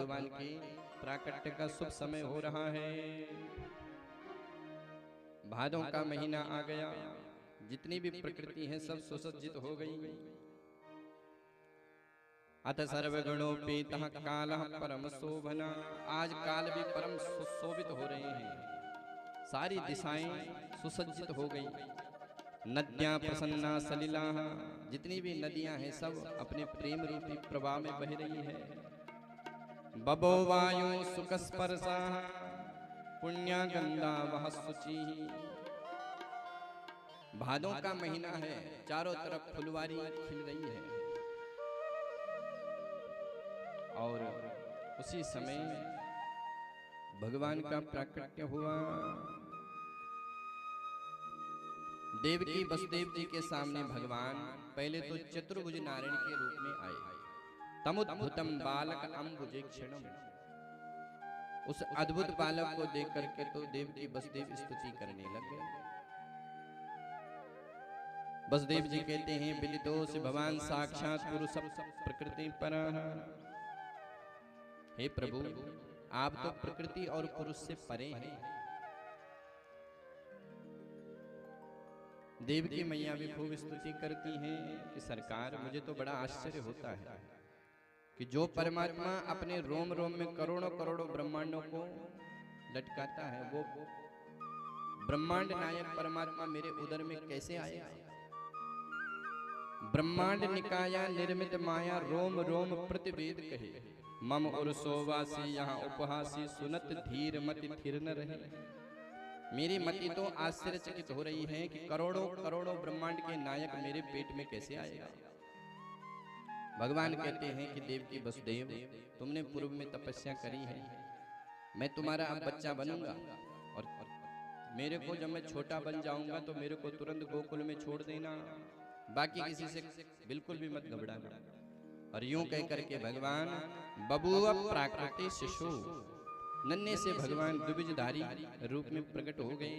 भगवान के प्राकट्य का शुभ समय हो रहा है। भादों का महीना आ गया, जितनी भी प्रकृति है सब सुसज्जित हो गई। अतः सर्वगुणोपेतः कालः परम शोभना। आज काल भी परम सुशोभित हो रहे हैं, सारी दिशाएं सुसज्जित हो गई। नद्यां प्रसन्ना सलिलाः, जितनी भी नदियां हैं सब अपने प्रेम रूपी प्रवाह में बह रही है। बबो वायु सुख स्पर्शाः, पुण्या गंगा वह शुचि। भादों का महीना है, चारों तरफ फुलवारी खिल रही है और उसी समय भगवान का प्राकट्य हुआ। देवकी वसुदेव जी के सामने भगवान पहले तो चतुर्भुज नारायण के रूप में आए। तमुद्भुतम बालक अम्बुजेक्षणम, उस अद्भुत बालक को देख करके तो देवकी वसुदेव स्तुति करने लग गए। वसुदेव जी कहते हैं बिलितोष भगवान साक्षात पुरुष प्रकृति परः। हे प्रभु, आप तो प्रकृति और पुरुष से परे हैं। देवकी मैया भी खूब स्तुति करती हैं कि सरकार, मुझे तो बड़ा आश्चर्य होता है कि जो परमात्मा अपने रोम रोम में करोड़ों करोड़ों ब्रह्मांडों को लटकाता है, वो ब्रह्मांड नायक परमात्मा मेरे उदर में कैसे आएगा। ब्रह्मांड निकाया निर्मित माया, रोम रोम प्रतिवेद कहे। मम उर्सोवासी यहाँ उपहासी, सुनत धीर मति थिर न रहे। मेरी मति तो आश्चर्यचकित हो रही है कि करोड़ों करोड़ों ब्रह्मांड के नायक मेरे पेट में कैसे आएगा। भगवान कहते हैं कि देवकी वसुदेव, तुमने पूर्व में तपस्या करी है, मैं तुम्हारा अब बच्चा बनूंगा और मेरे को जब मैं छोटा बन जाऊंगा तो मेरे को तुरंत गोकुल में छोड़ देना, बाकी किसी से बिल्कुल भी मत घबराना। और यूं कह करके भगवान बबूव प्राकृति शिशु, नन्हे से भगवान द्विबीजधारी रूप में प्रकट हो गए।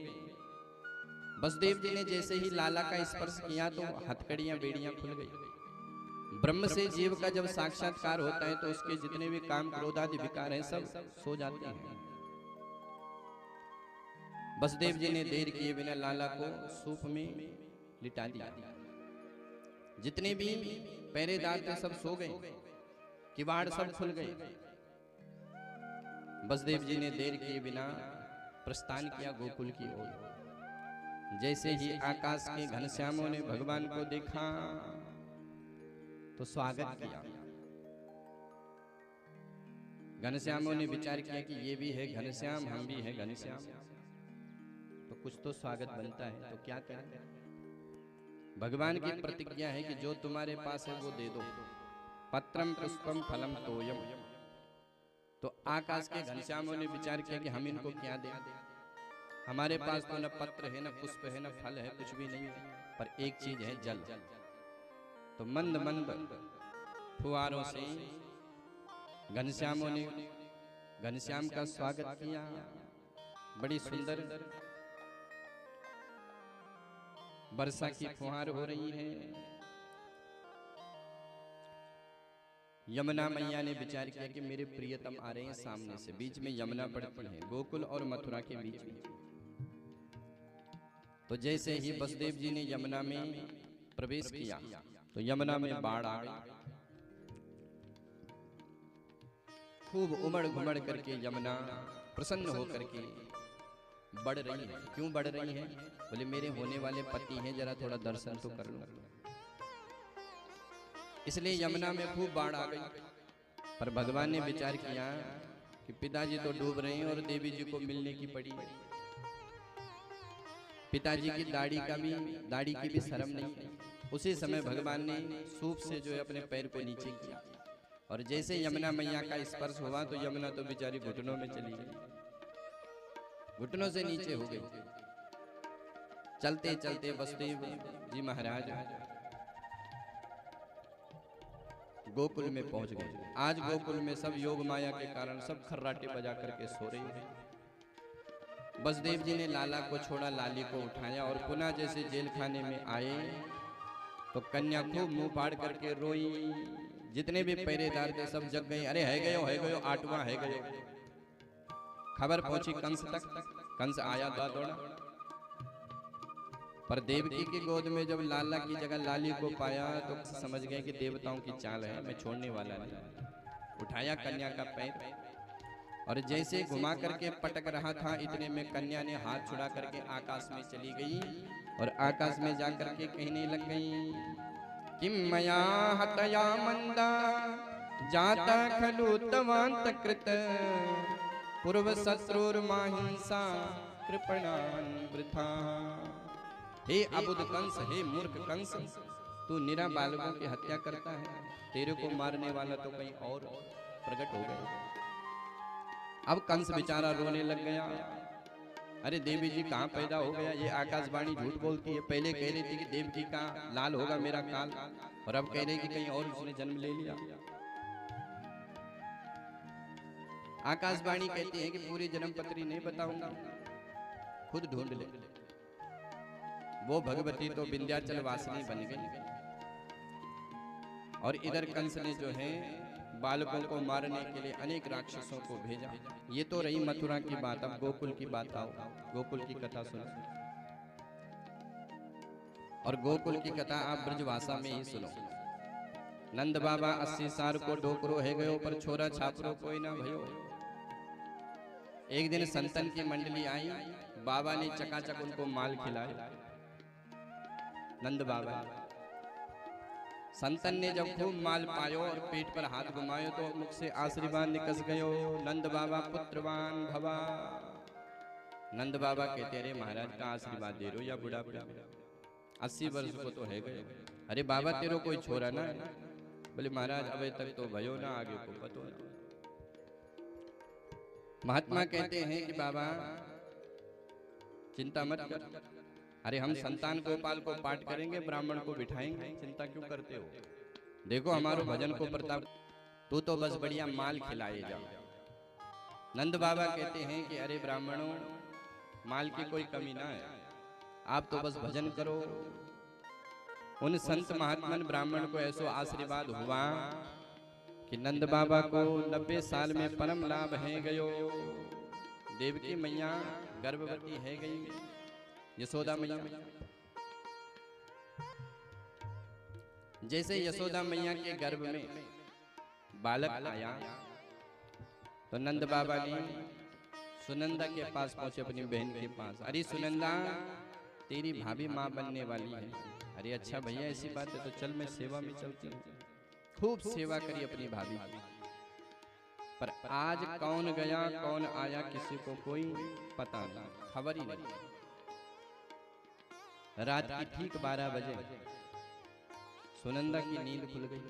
वसुदेव जी ने जैसे ही लाला का स्पर्श किया तो हथकड़ियां बेड़ियां खुल गई। ब्रह्म से जीव का जब साक्षात्कार होता है तो उसके जितने भी काम क्रोध आदि विकार हैं सब सो जाते हैं। वसुदेव जी ने देर किए बिना लाला को सूप में लिटा दिया। जितने भी पहरेदार थे सब सो गए, किवाड़ सब खुल गए। वसुदेव जी ने देर किए बिना प्रस्थान किया गोकुल की ओर। जैसे ही आकाश के घनश्यामों ने भगवान को देखा तो स्वागत किया। घनश्यामों ने विचार किया कि ये भी है घनश्याम, हम भी है घनश्याम, तो कुछ तो स्वागत बनता है, तो क्या करें। भगवान की प्रतिज्ञा है कि जो तुम्हारे पास है वो दे दो। पत्रम पुष्पम फलम तोयम। तो आकाश के घनश्यामों ने विचार किया कि हम इनको क्या दें, हमारे पास तो न पत्र है, न पुष्प है, न फल है, कुछ भी नहीं है, पर एक चीज है, जल। तो मंद मंद फुहारों से घनश्यामों ने घनश्याम का स्वागत किया। बड़ी सुंदर वर्षा की फुहार हो रही है। यमुना मैया ने विचार किया कि मेरे प्रियतम आ रहे हैं सामने से, बीच में यमुना पड़ती है, गोकुल और मथुरा के बीच में। तो जैसे ही वसुदेव जी ने यमुना में प्रवेश किया तो यमुना में बाढ़ आ गई। खूब उमड़ घुमड़ करके यमुना प्रसन्न होकर के बढ़ रही है। क्यों बढ़ रही है? बोले मेरे होने वाले पति हैं, जरा थोड़ा दर्शन तो कर लो। इसलिए यमुना में खूब बाढ़ आ गई। पर भगवान ने विचार किया कि पिताजी तो डूब रहे हैं और देवी जी को मिलने की पड़ी। पिताजी की दाढ़ी की भी शर्म नहीं है। उसी समय भगवान ने सूप से जो है अपने पैर को नीचे किया और जैसे यमुना मैया का स्पर्श हुआ तो यमुना तो बेचारी घुटनों में चली गई, घुटनों से नीचे हो गई। चलते चलते वसुदेव जी महाराज गोकुल में पहुंच गए। आज गोकुल में सब योग माया के कारण सब खर्राटे बजा करके सो रही है। वसुदेव जी ने लाला को छोड़ा, लाली को उठाया और पुनः जैसे जेल खाने में आए तो कन्या खूब मुंह फाड़ करके रोई। जितने भी पहरेदार थे सब जग गए, अरे है गयो 8वां है गयो। खबर पहुंची कंस तक, कंस आया दौड़ा, पर देवकी की गोद में जब लाला की जगह लाली को पाया तो समझ गए कि देवताओं की चाल है, मैं छोड़ने वाला नहीं। उठाया कन्या का पैर और जैसे घुमा करके पटक रहा था, इतने में कन्या ने हाथ छुड़ा करके आकाश में चली गई और आकाश में जाकर के कहने लग गई, किम मया हतया मंदा जाता खलु तवांत कृत पूर्व शत्रुर्माहिंसा कृपणान वृथा। हे अबुध कंस, हे मूर्ख कंस, तू निरा बालकों की हत्या करता है, तेरे को मारने वाला तो कहीं और प्रकट हो गया। अब कंस बेचारा रोने लग गया, अरे देवी जी कहाँ पैदा हो गया, ये आकाशवाणी झूठ बोलती है। पहले कह रही थी कि देवकी का लाल होगा मेरा काल, और अब कह रही कि कहीं और उसने जन्म ले लिया। आकाशवाणी कहती है कि पूरी जन्म पत्री नहीं बताऊंगा, खुद ढूंढ ले। वो भगवती तो विंध्याचल वासिनी बन गई, और इधर कंस ने जो है बालकों को मारने के लिए अनेक राक्षसों को भेजा। ये तो रही मथुरा की बात, अब गोकुल की बात आओ, गोकुल की कथा सुनो। और गोकुल की कथा आप ब्रजभाषा में ही सुनो। नंद बाबा 80 साल को डोकरो है गयो, पर छोरा छापरो कोई ना भयो। एक दिन संतन की मंडली आई, बाबा ने चकाचक उनको माल खिलाया। नंद बाबा संतन ने जब खूब माल पायो और पेट पर हाथ घुमायो तो मुख से आशीर्वाद निकस गयो, नंद बाबा पुत्रवान भवा। नंद बाबा कहते अरे महाराज का आशीर्वाद दे रहे हो या बुढ़ापा, 80 वर्ष को तो है गए। अरे बाबा तेरो कोई छोरा ना है? बोले महाराज अबे तक तो भयो ना, आगे को पतो ना। महात्मा कहते हैं कि बाबा चिंता मत कर, अरे हम संतान गोपाल को पाठ करेंगे, ब्राह्मण को बिठाएंगे, चिंता क्यों करते हो? देखो हमारो भजन को प्रताप, तू तो बस बढ़िया माल खिलाए जा। नंद बाबा कहते हैं कि अरे ब्राह्मणों, माल की कोई कमी ना है, आप तो बस भजन करो। उन संत महात्मन ब्राह्मण को ऐसो आशीर्वाद हुआ कि नंद बाबा को 90 साल में परम लाभ है गयो। देवकी मैया गर्भवती है गई, यशोदा मैया। जैसे यशोदा मैया के गर्भ में बालक आया तो नंद बाबा ने सुनंदा के पास पहुंचे, अपनी बहन के पास। अरे सुनंदा तेरी भाभी माँ बनने वाली है। अरे अच्छा भैया ऐसी बात है तो चल मैं सेवा में चलती हूँ। खूब सेवा करी अपनी भाभी की। पर आज कौन गया कौन आया किसी को कोई पता नहीं, खबर ही नहीं। रात की ठीक 12 बजे सुनंदा की नींद खुल गई।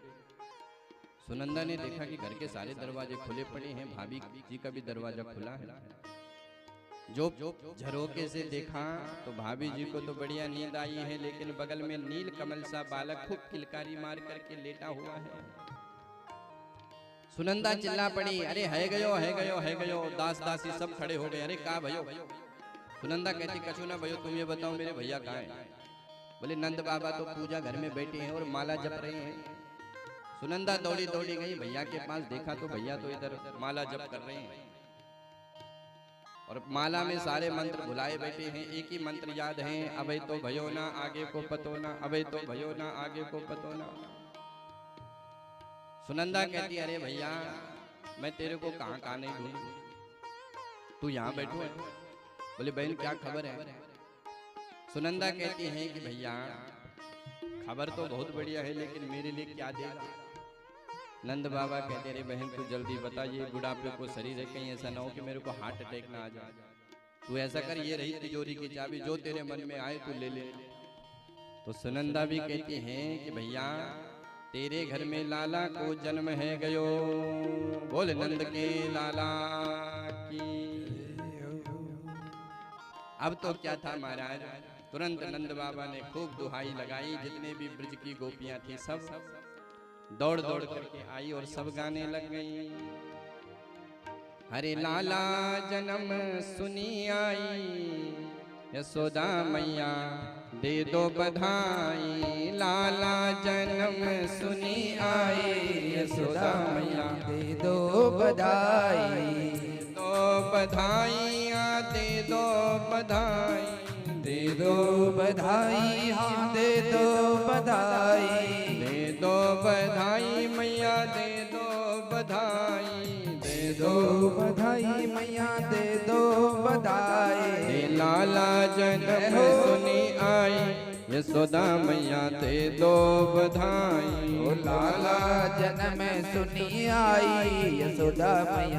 सुनंदा ने देखा कि घर के सारे दरवाजे खुले पड़े हैं, भाभी जी का भी दरवाजा खुला है। जो झरोके से देखा तो भाभी जी को तो बढ़िया नींद आई है, लेकिन बगल में नील कमल सा बालक खूब किलकारी मार करके लेटा हुआ है। सुनंदा चिल्ला पड़ी, अरे है गयो है गयो है गयो। दास दासी सब खड़े हो गए, अरे का भयो? सुनंदा कहती कछु ना भयो, तुम ये बताओ मेरे भैया कहाँ हैं? बोले नंद बाबा तो पूजा घर में बैठे हैं और माला जप रहे हैं। सुनंदा दौड़ी दौड़ी गई भैया के पास, देखा तो भैया तो इधर माला जप कर रहे हैं और माला में सारे मंत्र भुलाए बैठे हैं। एक ही मंत्र याद है, अबे तो भयो ना आगे को पतो ना, अबे तो भयो ना आगे को पतो ना। सुनंदा कहती अरे भैया मैं तेरे को कहाँ कहाँ नहीं ढूंढूं, तू यहाँ बैठो है। बोले बहन क्या खबर है? सुनंदा कहती है कि भैया खबर तो बहुत बढ़िया है, लेकिन मेरे लिए क्या देगा? नंद बाबा कहते अरे बहन तू जल्दी बता, ये बुढ़ापे को शरीर है, कहीं ऐसा ना हो कि मेरे को हार्ट अटैक ना आ जाए। तू ऐसा कर, ये रही तिजोरी की चाबी, जो तेरे मन में आए तू ले ले। तो सुनंदा भी कहती हैं कि भैया तेरे घर में लाला को जन्म है गयो, बोल नंद के लाला की। अब तो क्या था महाराज, तुरंत नंद बाबा ने खूब दुहाई लगाई। जितने भी ब्रज की गोपियां थी सब दौड़ दौड़ करके आई और सब गाने लग गई। हरे लाला जन्म सुनी आई, यशोदा मैया दे दो बधाई, लाला जन्म सुनी आई, यशोदा मैया दे दो बधाई, दो बधाइयाँ दे दो बधाई, दे दो बधाई, हाँ दे दो बधाई, दे दो बधाई मैया दे दो बधाई, दे दो बधाई मैया दे दो बधाई, दे लाला जन्म सुनी आई, यशोदा मैया दे दो बधाई, ओ लाला जन्म सुनी आई, यशोदा मैया